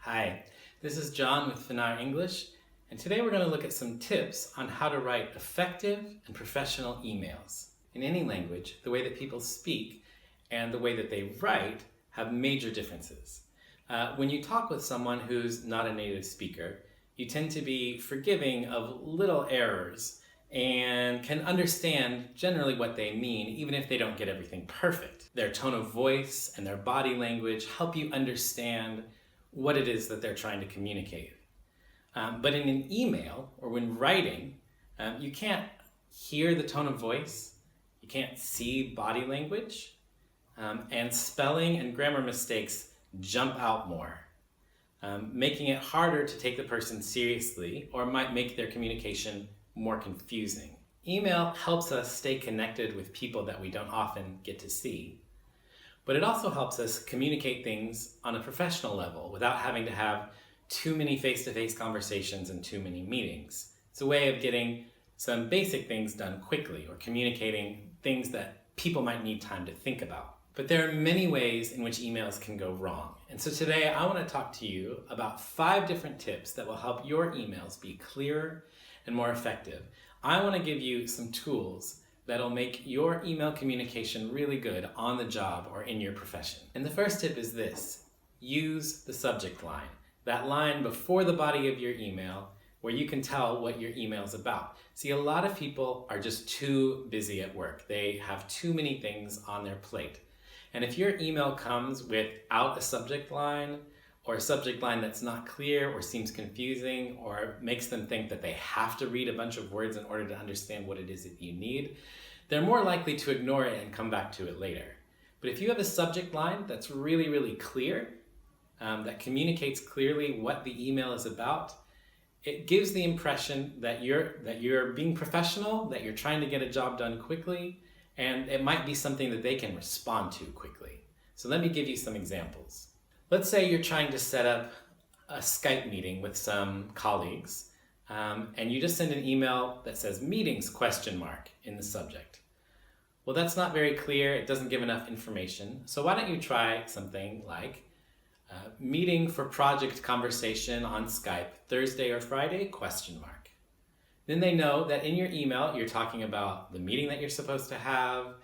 Hi, this is John with Fener English, and today we're going to look at some tips on how to write effective and professional emails. In any language, the way that people speak and the way that they write have major differences. When you talk with someone who's not a native speaker, you tend to be forgiving of little errors and can understand generally what they mean, even if they don't get everything perfect. Their tone of voice and their body language help you understand what it is that they're trying to communicate. But in an email or when writing, you can't hear the tone of voice, you can't see body language, and spelling and grammar mistakes jump out more, making it harder to take the person seriously or might make their communication more confusing. Email helps us stay connected with people that we don't often get to see, but it also helps us communicate things on a professional level without having to have too many face-to-face conversations and too many meetings. It's a way of getting some basic things done quickly or communicating things that people might need time to think about. But there are many ways in which emails can go wrong. And so today I want to talk to you about 5 different tips that will help your emails be clearer and more effective. I want to give you some tools that'll make your email communication really good on the job or in your profession. And the first tip is this: use the subject line. That line before the body of your email where you can tell what your email is about. See, a lot of people are just too busy at work. They have too many things on their plate. And if your email comes without a subject line, or a subject line that's not clear or seems confusing or makes them think that they have to read a bunch of words in order to understand what it is that you need, they're more likely to ignore it and come back to it later. But if you have a subject line that's really, really clear, that communicates clearly what the email is about, it gives the impression that you're being professional, that you're trying to get a job done quickly, and it might be something that they can respond to quickly. So let me give you some examples. Let's say you're trying to set up a Skype meeting with some colleagues, and you just send an email that says meetings ? In the subject. Well, that's not very clear. It doesn't give enough information. So why don't you try something like meeting for project conversation on Skype Thursday or Friday ? Then they know that in your email you're talking about the meeting that you're supposed to have,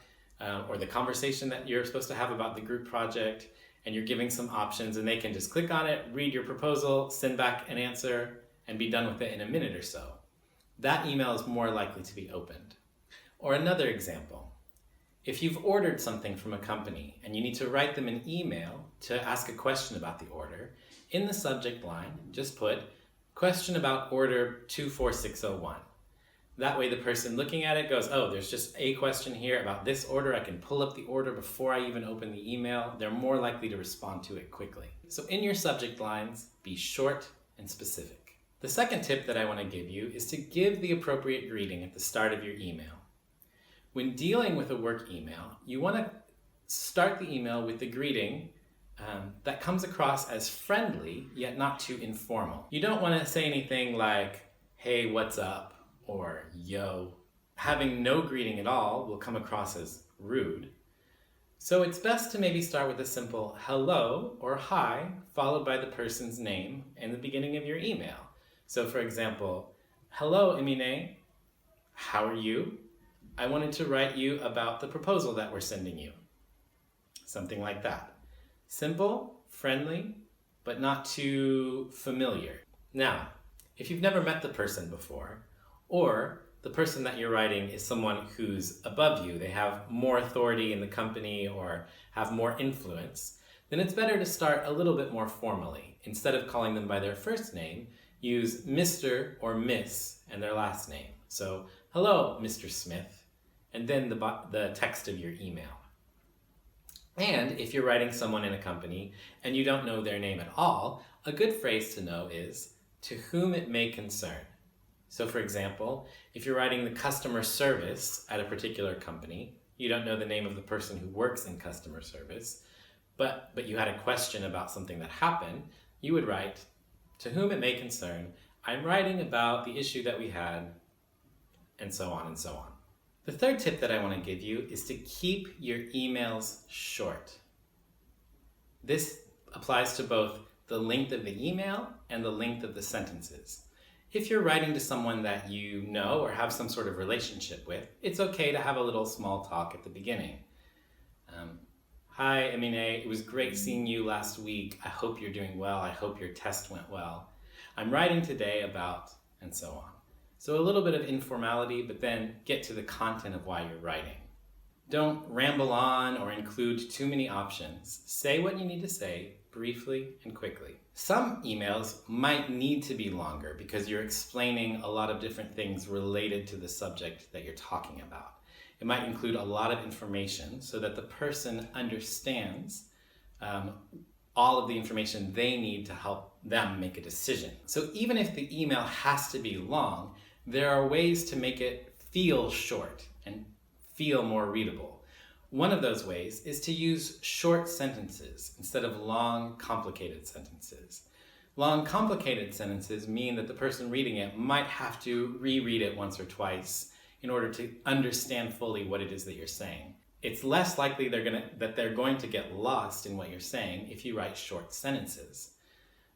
or the conversation that you're supposed to have about the group project, and you're giving some options, and they can just click on it, read your proposal, send back an answer, and be done with it in a minute or so. That email is more likely to be opened. Or another example, if you've ordered something from a company and you need to write them an email to ask a question about the order, in the subject line, just put question about order 24601. That way the person looking at it goes, oh, there's just a question here about this order. I can pull up the order before I even open the email. They're more likely to respond to it quickly. So in your subject lines, be short and specific. The second tip that I want to give you is to give the appropriate greeting at the start of your email. When dealing with a work email, you want to start the email with the greeting that comes across as friendly, yet not too informal. You don't want to say anything like, hey, what's up? Or yo. Having no greeting at all will come across as rude. So it's best to maybe start with a simple hello or hi, followed by the person's name in the beginning of your email. So for example, hello Emine, how are you? I wanted to write you about the proposal that we're sending you. Something like that. Simple, friendly, but not too familiar. Now, if you've never met the person before, or the person that you're writing is someone who's above you, they have more authority in the company or have more influence, then it's better to start a little bit more formally. Instead of calling them by their first name, use Mr. or Miss and their last name. So, hello, Mr. Smith, and then the text of your email. And if you're writing someone in a company and you don't know their name at all, a good phrase to know is, to whom it may concern. So for example, if you're writing the customer service at a particular company, you don't know the name of the person who works in customer service, but you had a question about something that happened, you would write, to whom it may concern, I'm writing about the issue that we had, and so on and so on. The third tip that I want to give you is to keep your emails short. This applies to both the length of the email and the length of the sentences. If you're writing to someone that you know or have some sort of relationship with, it's okay to have a little small talk at the beginning. Hi, Amine, it was great seeing you last week. I hope you're doing well. I hope your test went well. I'm writing today about, and so on. So a little bit of informality, but then get to the content of why you're writing. Don't ramble on or include too many options. Say what you need to say briefly and quickly. Some emails might need to be longer because you're explaining a lot of different things related to the subject that you're talking about. It might include a lot of information so that the person understands all of the information they need to help them make a decision. So even if the email has to be long, there are ways to make it feel short and feel more readable. One of those ways is to use short sentences instead of long, complicated sentences. Long, complicated sentences mean that the person reading it might have to reread it once or twice in order to understand fully what it is that you're saying. It's less likely that they're going to get lost in what you're saying if you write short sentences.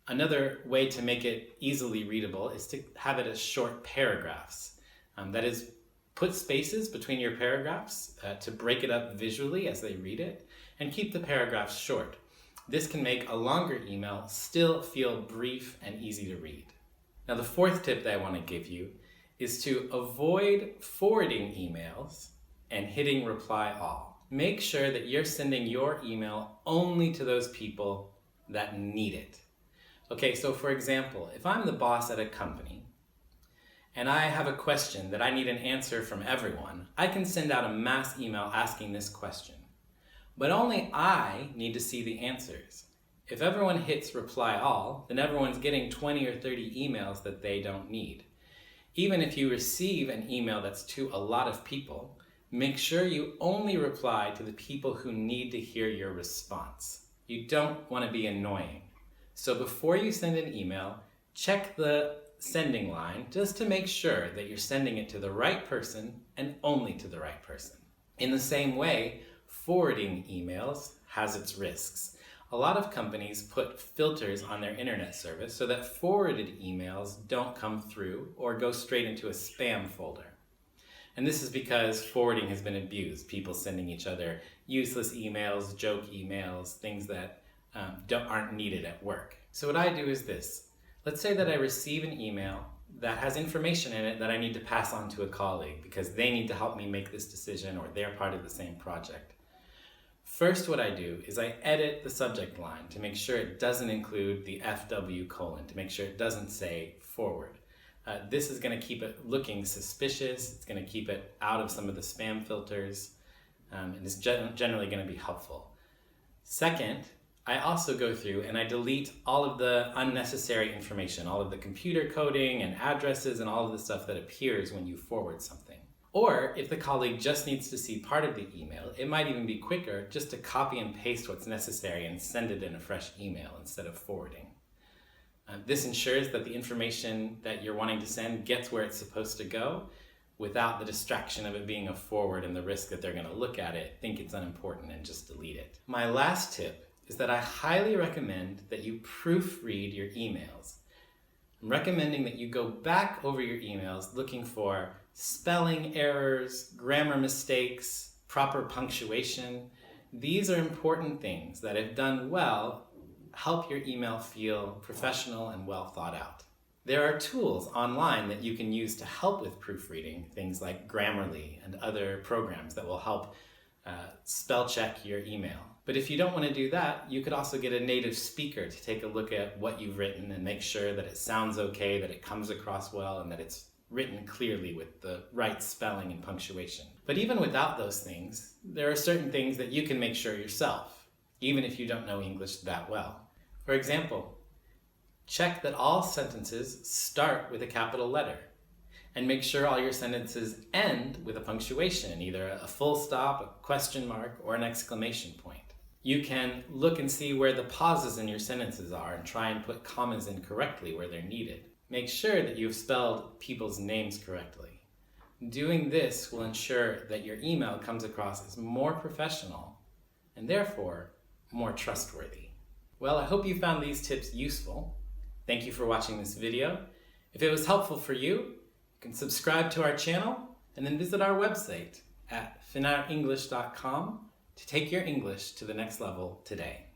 Another way to make it easily readable is to have it as short paragraphs. That is, put spaces between your paragraphs to break it up visually as they read it, and keep the paragraphs short. This can make a longer email still feel brief and easy to read. Now, the fourth tip that I want to give you is to avoid forwarding emails and hitting reply all. Make sure that you're sending your email only to those people that need it. Okay, so for example, if I'm the boss at a company and I have a question that I need an answer from everyone, I can send out a mass email asking this question. But only I need to see the answers. If everyone hits reply all, then everyone's getting 20 or 30 emails that they don't need. Even if you receive an email that's to a lot of people, make sure you only reply to the people who need to hear your response. You don't want to be annoying. So before you send an email, check the sending line just to make sure that you're sending it to the right person and only to the right person. In the same way, forwarding emails has its risks. A lot of companies put filters on their internet service so that forwarded emails don't come through or go straight into a spam folder. And this is because forwarding has been abused. People sending each other useless emails, joke emails, things that aren't needed at work. So what I do is this. Let's say that I receive an email that has information in it that I need to pass on to a colleague because they need to help me make this decision or they're part of the same project. First, what I do is I edit the subject line to make sure it doesn't include the FW : to make sure it doesn't say forward. This is going to keep it looking suspicious. It's going to keep it out of some of the spam filters, and it's generally going to be helpful. Second, I also go through and I delete all of the unnecessary information, all of the computer coding and addresses and all of the stuff that appears when you forward something. Or if the colleague just needs to see part of the email, it might even be quicker just to copy and paste what's necessary and send it in a fresh email instead of forwarding. This ensures that the information that you're wanting to send gets where it's supposed to go without the distraction of it being a forward and the risk that they're going to look at it, think it's unimportant, and just delete it. My last tip is that I highly recommend that you proofread your emails. I'm recommending that you go back over your emails looking for spelling errors, grammar mistakes, proper punctuation. These are important things that, if done well, help your email feel professional and well thought out. There are tools online that you can use to help with proofreading, things like Grammarly and other programs that will help spell check your email. But if you don't want to do that, you could also get a native speaker to take a look at what you've written and make sure that it sounds okay, that it comes across well, and that it's written clearly with the right spelling and punctuation. But even without those things, there are certain things that you can make sure yourself, even if you don't know English that well. For example, check that all sentences start with a capital letter, and make sure all your sentences end with a punctuation, either a full stop, a question mark, or an exclamation point. You can look and see where the pauses in your sentences are and try and put commas in correctly where they're needed. Make sure that you've spelled people's names correctly. Doing this will ensure that your email comes across as more professional and therefore more trustworthy. Well, I hope you found these tips useful. Thank you for watching this video. If it was helpful for you, you can subscribe to our channel and then visit our website at fenerenglish.com to take your English to the next level today.